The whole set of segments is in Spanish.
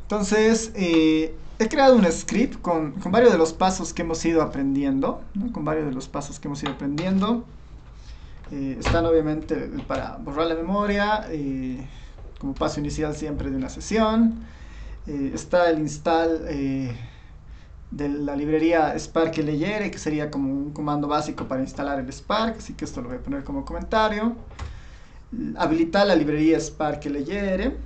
Entonces, he creado un script con varios de los pasos que hemos ido aprendiendo, ¿no? Con varios de los pasos que hemos ido aprendiendo. Están obviamente para borrar la memoria, como paso inicial siempre de una sesión. Está el install de la librería Spark Legere, que sería como un comando básico para instalar el Spark, así que esto lo voy a poner como comentario. Habilitar la librería Spark Legere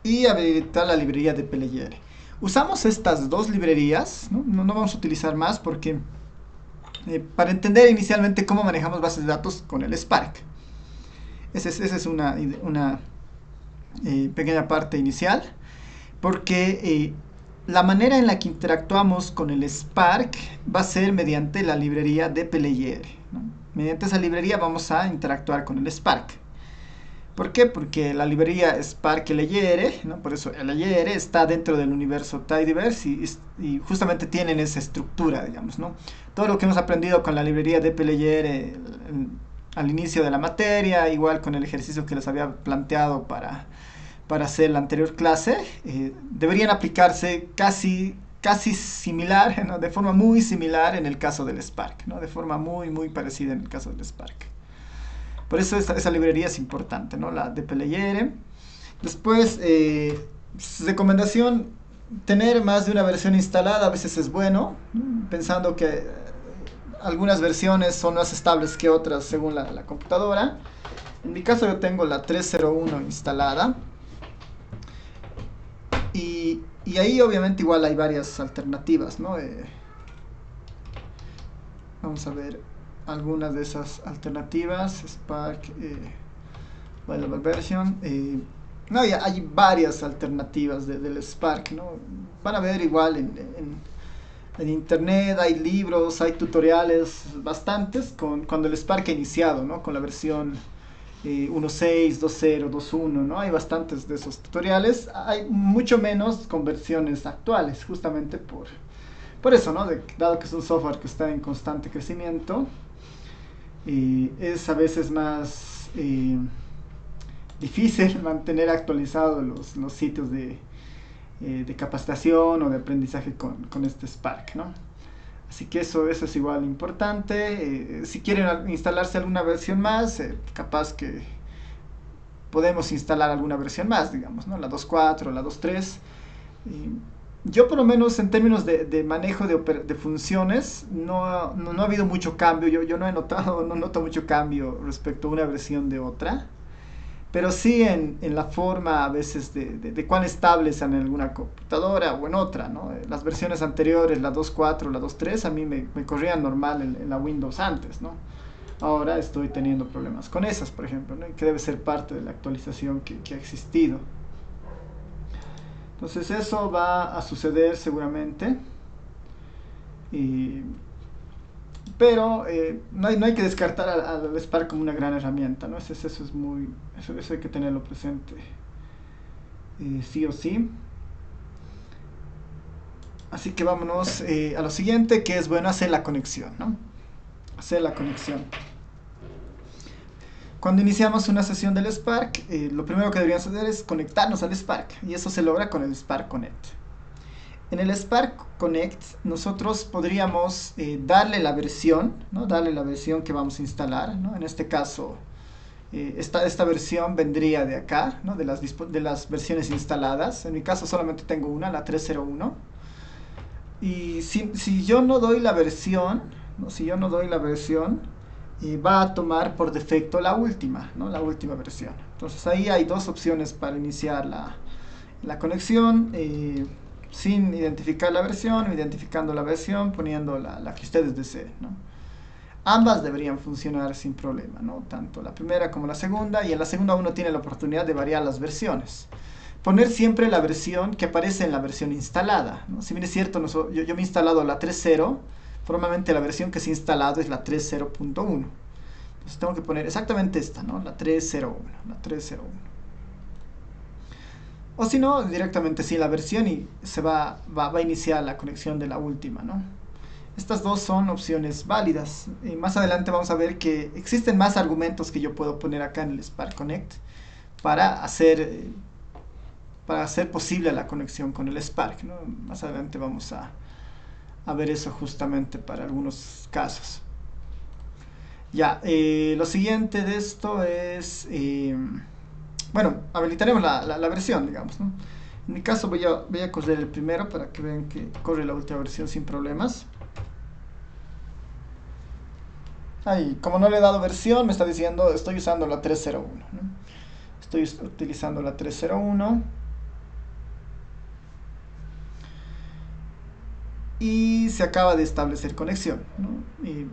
y habilitar la librería de Plegere. Usamos estas dos librerías, no vamos a utilizar más porque para entender inicialmente cómo manejamos bases de datos con el Spark. Esa es una pequeña parte inicial, porque la manera en la que interactuamos con el Spark va a ser mediante la librería de Plegere, ¿no? Mediante esa librería vamos a interactuar con el Spark. ¿Por qué? Porque la librería Spark Legere, ¿no? Por eso Legere está dentro del universo Tidyverse y justamente tienen esa estructura, digamos, ¿no? Todo lo que hemos aprendido con la librería de Legere al inicio de la materia, igual con el ejercicio que les había planteado para hacer la anterior clase, deberían aplicarse casi similar, ¿no? De forma muy similar en el caso del Spark, ¿no? De forma muy parecida en el caso del Spark. Por eso esa librería es importante, ¿no? La de Plegere. Después, recomendación, tener más de una versión instalada a veces es bueno, pensando que algunas versiones son más estables que otras según la computadora. En mi caso yo tengo la 301 instalada y ahí obviamente igual hay varias alternativas, ¿no? Vamos a ver algunas de esas alternativas. Spark, Available Version. No, hay varias alternativas del Spark, ¿no? Van a ver igual en internet, hay libros, hay tutoriales bastantes cuando el Spark ha iniciado, ¿no? Con la versión 1.6, 2.0, 2.1, ¿no? Hay bastantes de esos tutoriales, hay mucho menos con versiones actuales, justamente por eso, ¿no? Dado que es un software que está en constante crecimiento, es a veces más difícil mantener actualizados los sitios de capacitación o de aprendizaje con este Spark, ¿no? Así que eso es igual importante. Si quieren instalarse alguna versión más, capaz que podemos instalar alguna versión más, digamos, ¿no? La 2.4, la 2.3. Yo por lo menos en términos de manejo de funciones no ha habido mucho cambio. Yo no noto mucho cambio respecto a una versión de otra. Pero sí en la forma a veces de cuán estables en alguna computadora o en otra, ¿no? Las versiones anteriores, la 2.4, la 2.3, a mí me corrían normal en la Windows antes, ¿no? Ahora estoy teniendo problemas con esas, por ejemplo, ¿no? Que debe ser parte de la actualización que ha existido. Entonces eso va a suceder seguramente. Y, pero no hay que descartar al Spark como una gran herramienta, ¿no? Eso hay que tenerlo presente, sí o sí. Así que vámonos a lo siguiente, que es bueno hacer la conexión, ¿no? Hacer la conexión. Cuando iniciamos una sesión del Spark, lo primero que deberíamos hacer es conectarnos al Spark, y eso se logra con el Spark Connect. En el Spark Connect nosotros podríamos darle la versión, ¿no? Darle la versión que vamos a instalar, ¿no? En este caso, esta versión vendría de acá, ¿no? De las versiones instaladas. En mi caso solamente tengo una, la 301. Y si yo no doy la versión, ¿no? Si yo no doy la versión, va a tomar por defecto la última, ¿no? La última versión. Entonces ahí hay dos opciones para iniciar la conexión, sin identificar la versión o identificando la versión, poniendo la que ustedes deseen, ¿no? Ambas deberían funcionar sin problema, ¿no? Tanto la primera como la segunda, y en la segunda uno tiene la oportunidad de variar las versiones. Poner siempre la versión que aparece en la versión instalada, ¿no? Si bien es cierto, yo me he instalado la 3.0, formalmente la versión que se ha instalado es la 3.0.1. Entonces tengo que poner exactamente esta, ¿no? La 3.0.1, la 3.0.1. O si no, directamente sí la versión y va a iniciar la conexión de la última, ¿no? Estas dos son opciones válidas. Más adelante vamos a ver que existen más argumentos que yo puedo poner acá en el Spark Connect para hacer para hacer posible la conexión con el Spark, ¿no? Más adelante vamos a ver eso justamente para algunos casos. Ya, lo siguiente de esto es, bueno, habilitaremos la versión, digamos, ¿no? En mi caso voy a correr el primero para que vean que corre la última versión sin problemas. Ahí, como no le he dado versión, me está diciendo estoy usando la 301, ¿no? Estoy utilizando la 301 y se acaba de establecer conexión, ¿no? Y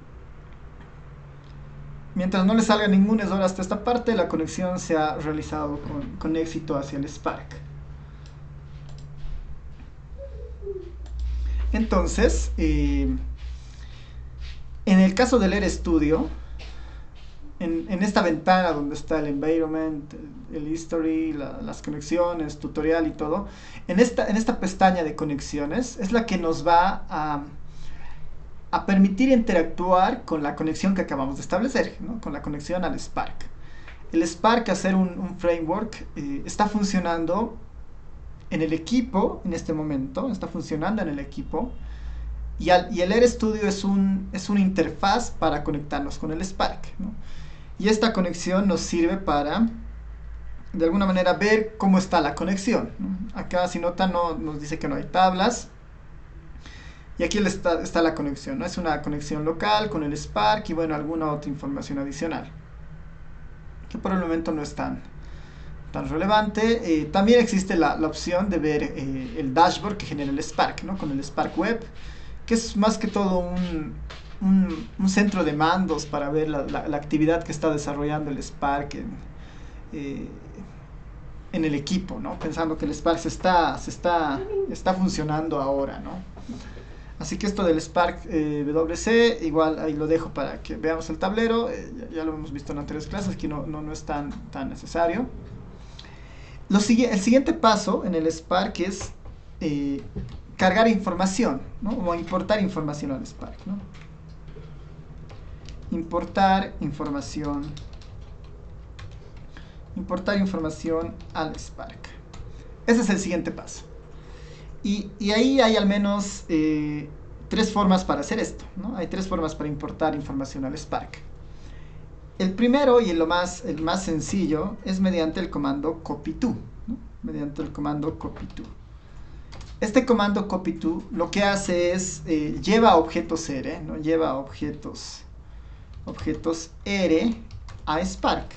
mientras no le salga ningún error hasta esta parte, la conexión se ha realizado con éxito hacia el Spark. Entonces, en el caso del RStudio, en esta ventana donde está el environment, el history, las conexiones, tutorial y todo, en esta pestaña de conexiones es la que nos va a permitir interactuar con la conexión que acabamos de establecer, ¿no? Con la conexión al Spark. El Spark, hacer un framework, está funcionando en el equipo en este momento, está funcionando en el equipo, y el RStudio es una interfaz para conectarnos con el Spark, ¿no? Y esta conexión nos sirve para, de alguna manera, ver cómo está la conexión, ¿no? Acá, si notan, nos dice que no hay tablas. Y aquí está la conexión, ¿no? Es una conexión local con el Spark y, bueno, alguna otra información adicional, que por el momento no es tan relevante. También existe la opción de ver el dashboard que genera el Spark, ¿no? Con el Spark Web, que es más que todo un centro de mandos para ver la actividad que está desarrollando el Spark en el equipo, ¿no? Pensando que el Spark está funcionando ahora, ¿no? Así que esto del Spark WC, igual ahí lo dejo para que veamos el tablero. Ya lo hemos visto en anteriores clases, que no es tan necesario. El siguiente paso en el Spark es cargar información, ¿no? O importar información al Spark, ¿no? Importar información al Spark. Ese es el siguiente paso. Y ahí hay al menos tres formas para hacer esto, ¿no? Hay tres formas para importar información al Spark. El primero y el más sencillo es mediante el comando copy-to, ¿no? Mediante el comando copy-to. Este comando copy-to lo que hace es lleva objetos R, ¿no? Lleva objetos R a Spark.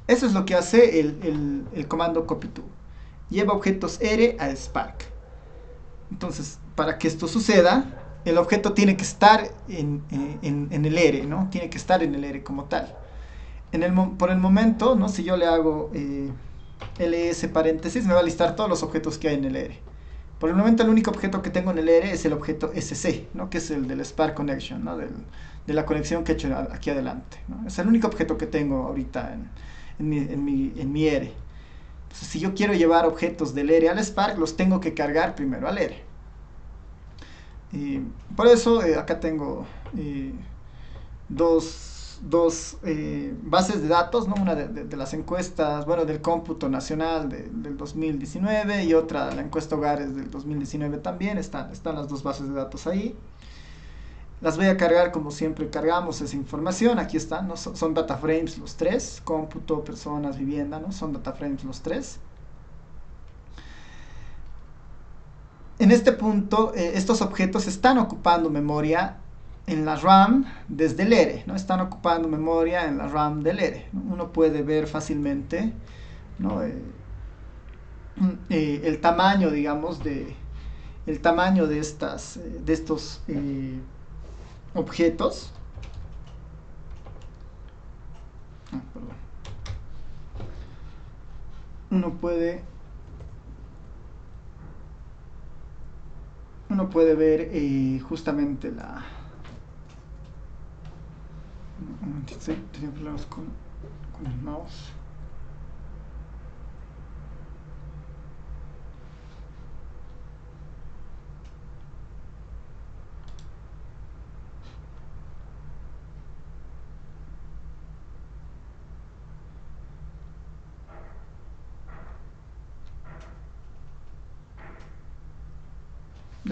Eso es lo que hace el comando copy-to. Lleva objetos R a Spark. Entonces, para que esto suceda, el objeto tiene que estar en el R, ¿no? Tiene que estar en el R como tal. Por el momento, ¿no? Si yo le hago ls paréntesis, me va a listar todos los objetos que hay en el R. Por el momento, el único objeto que tengo en el R es el objeto sc, ¿no? Que es el del Spark Connection, ¿no? De la conexión que he hecho aquí adelante, ¿no? Es el único objeto que tengo ahorita en mi R. Entonces, si yo quiero llevar objetos del R al Spark, los tengo que cargar primero al R. Por eso acá tengo dos bases de datos, ¿no? Una de las encuestas, bueno, del cómputo nacional del 2019 y otra, la encuesta hogares del 2019 también. Están las dos bases de datos ahí. Las voy a cargar como siempre cargamos esa información. Aquí están, ¿no? Son data frames los tres, cómputo, personas, vivienda, ¿no? Son data frames los tres. En este punto, estos objetos están ocupando memoria en la RAM desde el R, ¿no? Están ocupando memoria en la RAM del R, ¿no? Uno puede ver fácilmente, ¿no? El tamaño, digamos, el tamaño de estos objetos. Perdón. Uno puede ver justamente un momentito, tenía problemas con el mouse.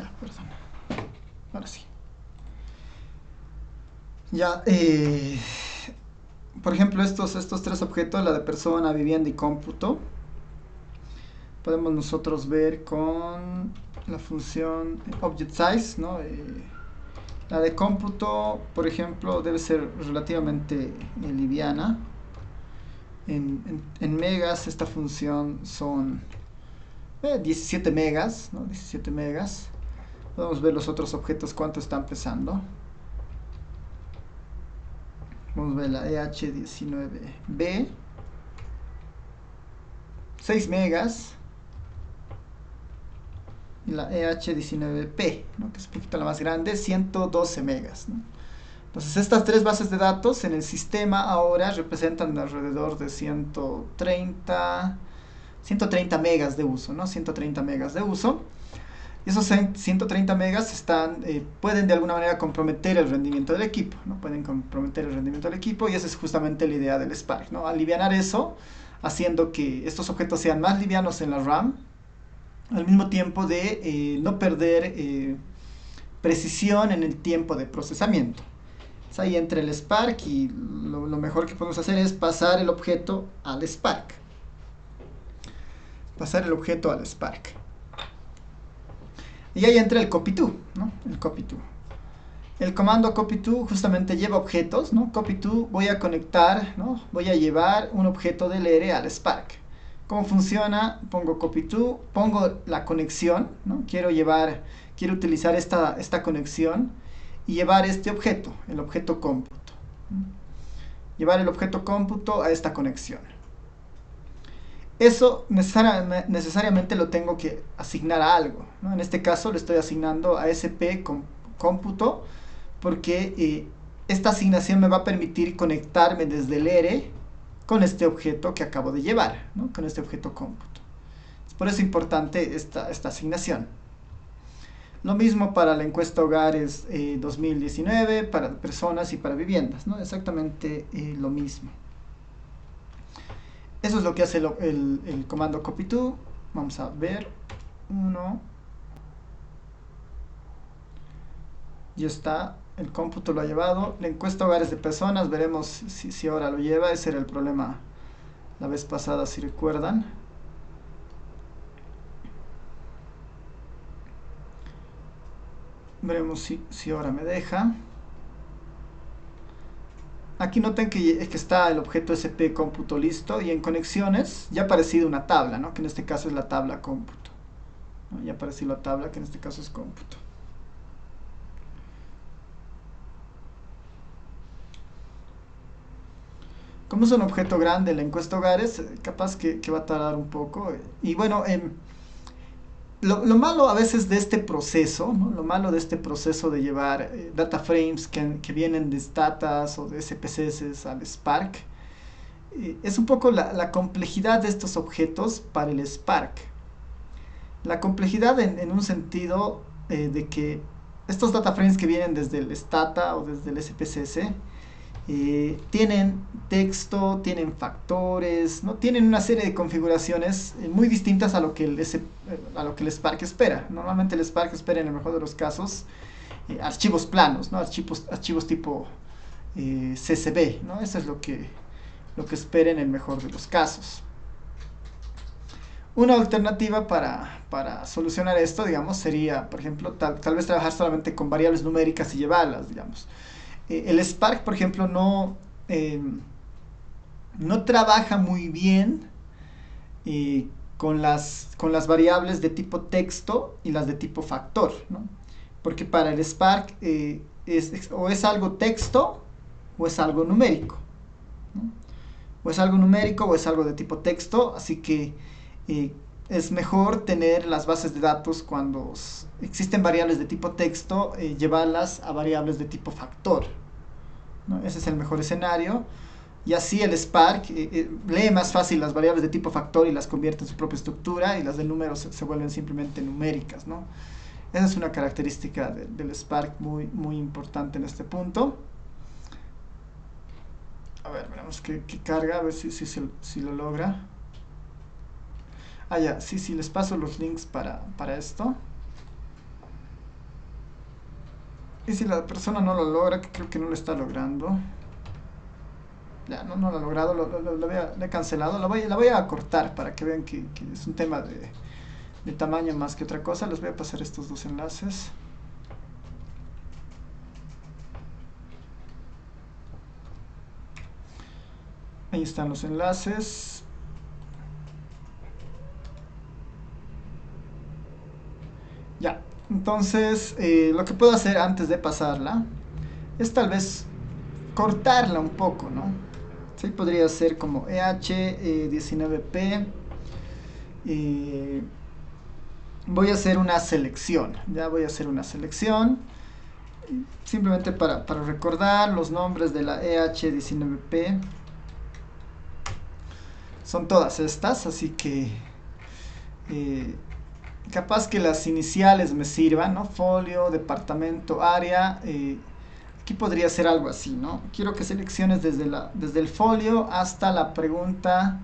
Ya, perdón. Ahora sí. Ya, por ejemplo, estos tres objetos, la de persona, vivienda y cómputo, podemos nosotros ver con la función object size, ¿no? La de cómputo, por ejemplo, debe ser relativamente liviana. En megas esta función son 17 megas, ¿no? 17 megas. Podemos ver los otros objetos cuánto están pesando. Vamos a ver la EH19B, 6 megas. Y la EH19P, ¿no? Que es un poquito la más grande, 112 megas, ¿no? Entonces estas tres bases de datos en el sistema ahora representan alrededor de 130 megas de uso, ¿no? 130 megas de uso. Y esos 130 megas pueden de alguna manera comprometer el rendimiento del equipo, ¿no? Pueden comprometer el rendimiento del equipo y esa es justamente la idea del Spark, ¿no? Alivianar eso, haciendo que estos objetos sean más livianos en la RAM, al mismo tiempo de no perder precisión en el tiempo de procesamiento. Ahí entre el Spark y lo mejor que podemos hacer es pasar el objeto al Spark. Pasar el objeto al Spark. Y ahí entra el copy-to, ¿no? El copy-to. El comando copy-to justamente lleva objetos, ¿no? Copy-to voy a conectar, ¿no? Voy a llevar un objeto del ERE al Spark. ¿Cómo funciona? Pongo copy-to, pongo la conexión, ¿no? Quiero utilizar esta conexión y llevar este objeto, el objeto cómputo. Llevar el objeto cómputo a esta conexión. Eso necesariamente lo tengo que asignar a algo, ¿no? En este caso le estoy asignando a SP cómputo porque esta asignación me va a permitir conectarme desde el ERE con este objeto que acabo de llevar, ¿no? Con este objeto cómputo. Por eso es importante esta asignación. Lo mismo para la encuesta hogares 2019, para personas y para viviendas, ¿no? Exactamente lo mismo. Eso es lo que hace el comando copy-to. Vamos a ver. Ya está. El cómputo lo ha llevado. La encuesta hogares de personas. Veremos si ahora lo lleva. Ese era el problema la vez pasada, si recuerdan. Veremos si ahora me deja. Aquí noten que está el objeto SP cómputo listo y en conexiones ya ha aparecido una tabla, ¿no? Que en este caso es la tabla cómputo, ¿no? Ya ha aparecido la tabla que en este caso es cómputo. Como es un objeto grande la encuesta hogares, capaz que va a tardar un poco. Y bueno, lo malo a veces de este proceso, ¿no? Lo malo de este proceso de llevar data frames que vienen de Statas o de SPSS al Spark, es un poco la complejidad de estos objetos para el Spark. La complejidad en un sentido de que estos data frames que vienen desde el Stata o desde el SPSS tienen texto, tienen factores, ¿no? Tienen una serie de configuraciones muy distintas a lo que el Spark espera. Normalmente el Spark espera en el mejor de los casos archivos planos, ¿no? Archivos tipo CSV, ¿no? Eso es lo que espera en el mejor de los casos. Una alternativa para solucionar esto, digamos, sería, por ejemplo, tal vez trabajar solamente con variables numéricas y llevarlas, digamos. El Spark, por ejemplo, no trabaja muy bien con las variables de tipo texto y las de tipo factor, ¿no? Porque para el Spark o es algo texto o es algo numérico, ¿no? O es algo numérico o es algo de tipo texto, así que es mejor tener las bases de datos cuando existen variables de tipo texto, llevarlas a variables de tipo factor, ¿no? Ese es el mejor escenario. Y así el Spark lee más fácil las variables de tipo factor y las convierte en su propia estructura, y las de números se vuelven simplemente numéricas, ¿no? Esa es una característica del Spark muy, muy importante en este punto. A ver, veremos qué carga, a ver si lo logra. Ya, sí, les paso los links para esto. Y si la persona no lo logra, que creo que no lo está logrando. Ya, no lo ha logrado, lo he cancelado. La voy a cortar para que vean que es un tema de tamaño más que otra cosa. Les voy a pasar estos dos enlaces. Ahí están los enlaces. Ya, entonces lo que puedo hacer antes de pasarla es tal vez cortarla un poco, ¿no? Sí, podría ser como EH19P. Voy a hacer una selección. Ya voy a hacer una selección. Simplemente para recordar los nombres de la EH19P. Son todas estas, así que capaz que las iniciales me sirvan, ¿no? Folio, departamento, área. Aquí podría ser algo así, ¿no? Quiero que selecciones desde el folio hasta la pregunta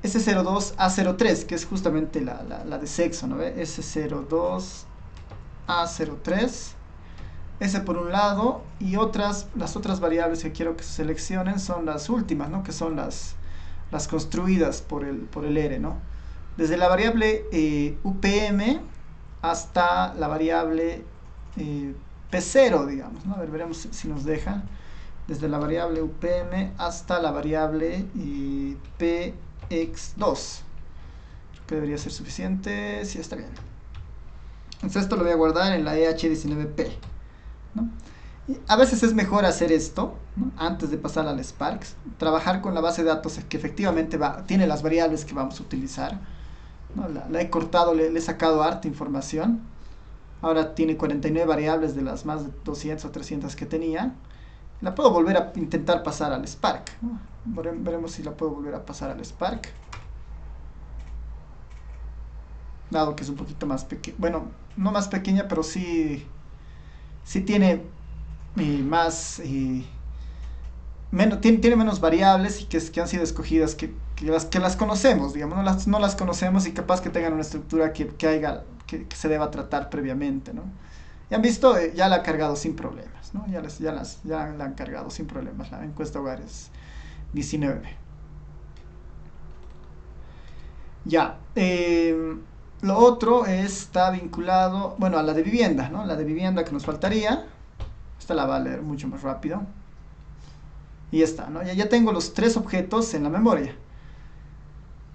S02A03, que es justamente la de sexo, ¿no? S02A03. Ese por un lado, y las otras variables que quiero que se seleccionen son las últimas, ¿no? Que son las construidas por el R, ¿no? Desde la variable UPM hasta la variable P0, digamos, ¿no? A ver, veremos si nos deja. Desde la variable UPM hasta la variable PX2. Creo que debería ser suficiente. Sí, está bien. Entonces esto lo voy a guardar en la EH19P, ¿no? Y a veces es mejor hacer esto, ¿no? Antes de pasar al Spark, trabajar con la base de datos que efectivamente tiene las variables que vamos a utilizar, ¿no? La he cortado, le he sacado harta información. Ahora tiene 49 variables de las más de 200 o 300 que tenía. La puedo volver a intentar pasar al Spark, ¿no? Veremos si la puedo volver a pasar al Spark. Dado que es un poquito más pequeña. Bueno, no más pequeña, pero sí tiene más... tiene menos variables y que han sido escogidas que las conocemos, digamos, no las conocemos y capaz que tengan una estructura que se deba tratar previamente, ¿no? Ya han visto, ya la ha cargado sin problemas, ¿no? Ya la han cargado sin problemas la encuesta hogares 19. Ya, lo otro está vinculado, bueno, a la de vivienda, ¿no? La de vivienda que nos faltaría. Esta la va a leer mucho más rápido. Y está, ¿no? Ya tengo los tres objetos en la memoria.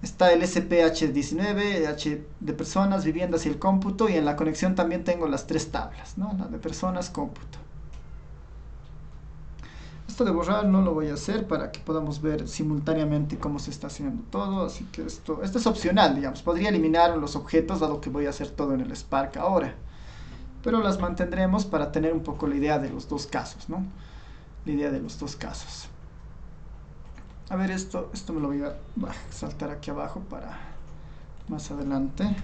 Está el SPH19, H de personas, viviendas y el cómputo. Y en la conexión también tengo las tres tablas, ¿no? La de personas, cómputo. Esto de borrar no lo voy a hacer para que podamos ver simultáneamente cómo se está haciendo todo. Así que esto es opcional, digamos. Podría eliminar los objetos dado que voy a hacer todo en el Spark ahora. Pero las mantendremos para tener un poco la idea de los dos casos, ¿no? La idea de los dos casos. A ver, esto me lo voy a saltar aquí abajo para más adelante.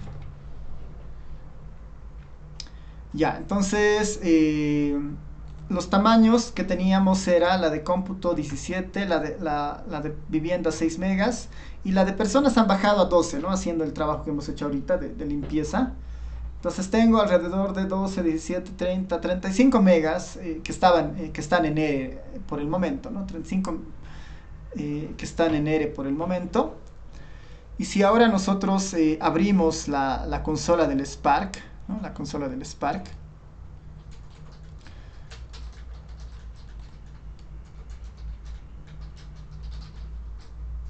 Ya, entonces los tamaños que teníamos era la de cómputo 17, la de vivienda 6 megas y la de personas han bajado a 12, ¿no? Haciendo el trabajo que hemos hecho ahorita de limpieza. Entonces tengo alrededor de 12, 17, 30, 35 megas que están en ERE por el momento, ¿no? 35 que están en ERE por el momento. Y si ahora nosotros abrimos la consola del Spark, ¿no? La consola del Spark.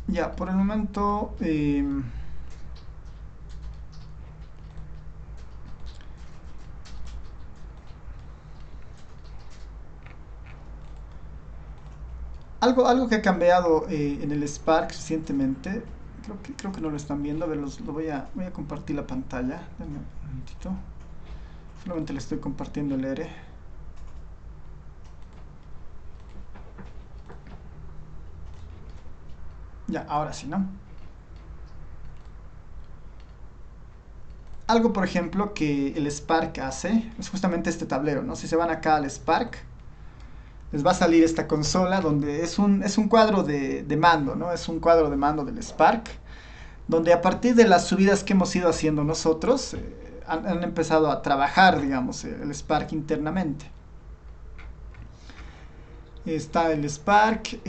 Ya, por el momento... algo que ha cambiado en el Spark recientemente, creo que no lo están viendo, a ver, voy a compartir la pantalla, denme un momentito, solamente le estoy compartiendo el ERE. Ya, ahora sí, ¿no? Algo, por ejemplo, que el Spark hace, es justamente este tablero, ¿no? Si se van acá al Spark, les va a salir esta consola donde es un cuadro de mando, ¿no? Es un cuadro de mando del Spark, donde a partir de las subidas que hemos ido haciendo nosotros, han empezado a trabajar, digamos, el Spark internamente. está el Spark,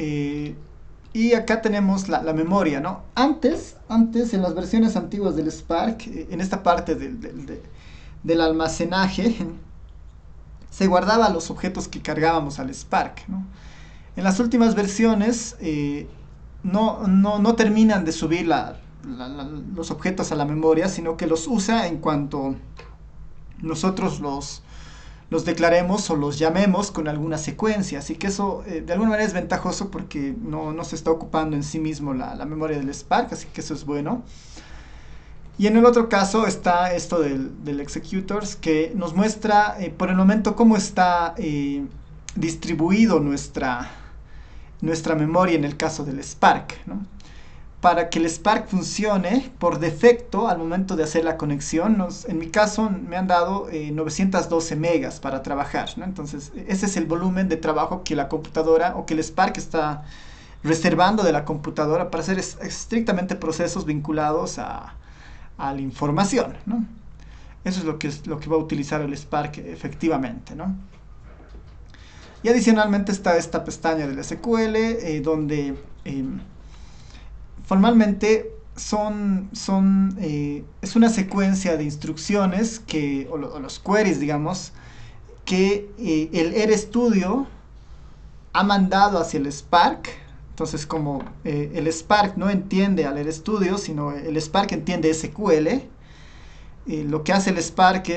y acá tenemos la memoria, ¿no? Antes, en las versiones antiguas del Spark, en esta parte del almacenaje, se guardaba los objetos que cargábamos al Spark, ¿no? En las últimas versiones no terminan de subir los objetos a la memoria, sino que los usa en cuanto nosotros los declaremos o los llamemos con alguna secuencia. Así que eso de alguna manera es ventajoso porque no se está ocupando en sí mismo la memoria del Spark, así que eso es bueno. Y en el otro caso está esto del executors, que nos muestra por el momento cómo está distribuido nuestra memoria en el caso del Spark, ¿no? Para que el Spark funcione por defecto al momento de hacer la conexión, en mi caso me han dado 912 megas para trabajar, ¿no? Entonces ese es el volumen de trabajo que la computadora o que el Spark está reservando de la computadora para hacer estrictamente procesos vinculados a la información, ¿no? Eso es lo que va a utilizar el Spark efectivamente, ¿no? Y adicionalmente está esta pestaña del SQL, donde formalmente es una secuencia de instrucciones o los queries, digamos, que el RStudio ha mandado hacia el Spark. Entonces, como el Spark no entiende al RStudio, sino el Spark entiende SQL, lo que hace el Spark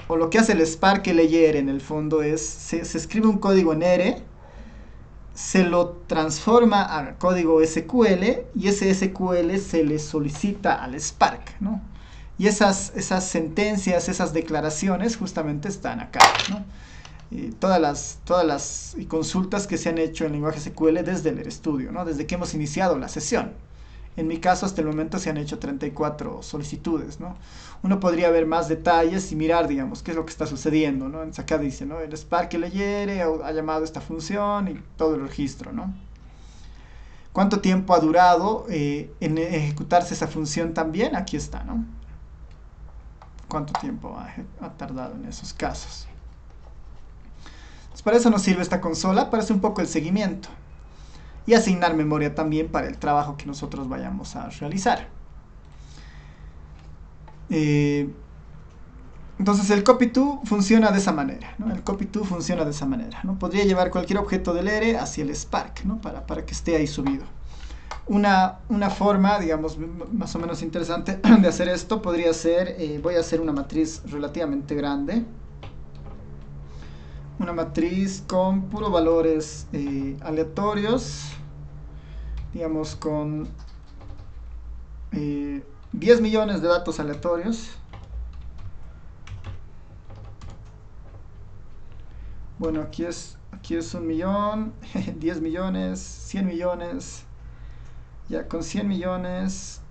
lo que hace el Spark Layer en el fondo es, se escribe un código en R, se lo transforma a código SQL y ese SQL se le solicita al Spark, ¿no? Y esas sentencias, esas declaraciones justamente están acá, ¿no? Todas las consultas que se han hecho en lenguaje SQL desde el RStudio, ¿no? Desde que hemos iniciado la sesión. En mi caso, hasta el momento se han hecho 34 solicitudes, ¿no? Uno podría ver más detalles y mirar, digamos, qué es lo que está sucediendo, ¿no? Entonces acá dice, ¿no? El Spark Layer ha llamado esta función y todo el registro, ¿no? ¿Cuánto tiempo ha durado en ejecutarse esa función también? Aquí está, ¿no? ¿Cuánto tiempo ha tardado en esos casos? Entonces, para eso nos sirve esta consola, para hacer un poco el seguimiento y asignar memoria también para el trabajo que nosotros vayamos a realizar. Entonces el copy-to funciona de esa manera, ¿no? El copy-to funciona de esa manera, ¿no? Podría llevar cualquier objeto del R hacia el Spark, ¿no? Para que esté ahí subido. Una forma, digamos, más o menos interesante de hacer esto podría ser, voy a hacer una matriz relativamente grande. Una matriz con puros valores aleatorios, digamos con 10 millones de datos aleatorios. Bueno, aquí es 1 millón, 10 millones, 100 millones, ya con 100 millones,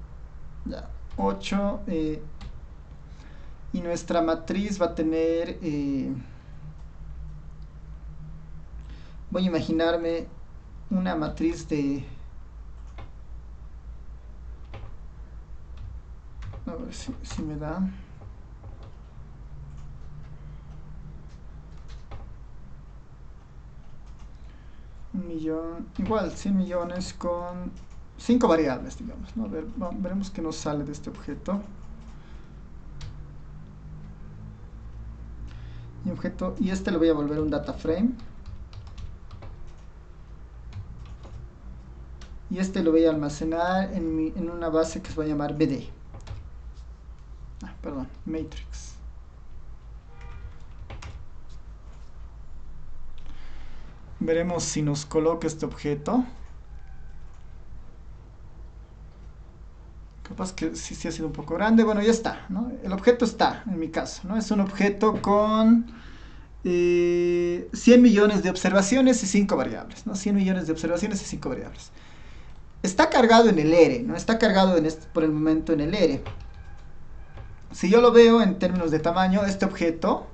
ya 8, y nuestra matriz va a tener... voy a imaginarme una matriz de... A ver si me da... Un millón... Igual, 100 millones con 5 variables, digamos, ¿no? Veremos qué nos sale de este objeto. Y este lo voy a volver un data frame. Y este lo voy a almacenar en una base que se va a llamar BD. Perdón, matrix. Veremos si nos coloca este objeto. Capaz que sí ha sido un poco grande. Bueno, ya está, ¿no? El objeto está, en mi caso, ¿no? Es un objeto con 100 millones de observaciones y 5 variables, ¿no? 100 millones de observaciones y 5 variables. Está cargado en el R, ¿no? Está cargado por el momento en el R. Si yo lo veo en términos de tamaño, este objeto,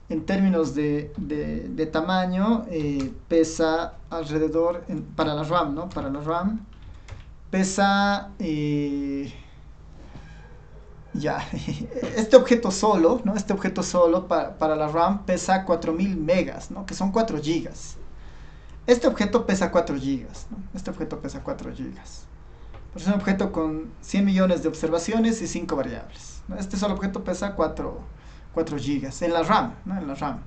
en términos de tamaño, pesa alrededor, para la RAM, ¿no? Para la RAM, pesa, este objeto solo, ¿no? Este objeto solo para la RAM pesa 4000 megas, ¿no? Que son 4 gigas. Este objeto pesa 4 gigas, ¿no? Este objeto pesa 4 gigas. Pero es un objeto con 100 millones de observaciones y 5 variables, ¿no? Este solo objeto pesa 4 gigas en la RAM, ¿no? En la RAM.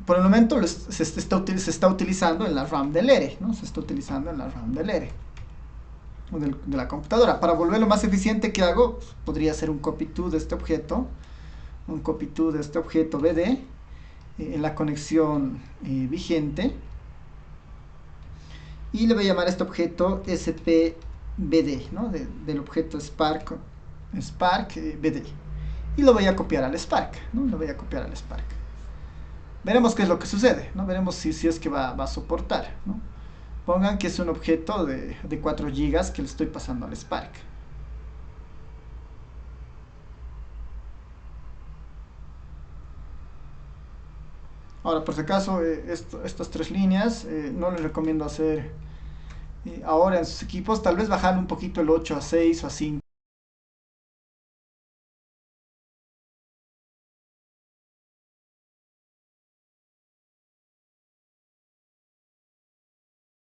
Por el momento se está utilizando en la RAM del ERE, ¿no? Se está utilizando en la RAM del ERE, o de la computadora. Para volverlo más eficiente, ¿qué hago? Pues podría hacer un copy-to de este objeto, BD, en la conexión vigente, y le voy a llamar a este objeto SPBD, ¿no? Del objeto Spark BD, y lo voy a copiar al Spark, ¿no? Lo voy a copiar al Spark. Veremos qué es lo que sucede, ¿no? Veremos si es que va a soportar, ¿no? Pongan que es un objeto de 4 GB que le estoy pasando al Spark. Ahora, por si acaso, estas 3 líneas no les recomiendo hacer ahora en sus equipos. Tal vez bajar un poquito el 8 a 6 o a 5.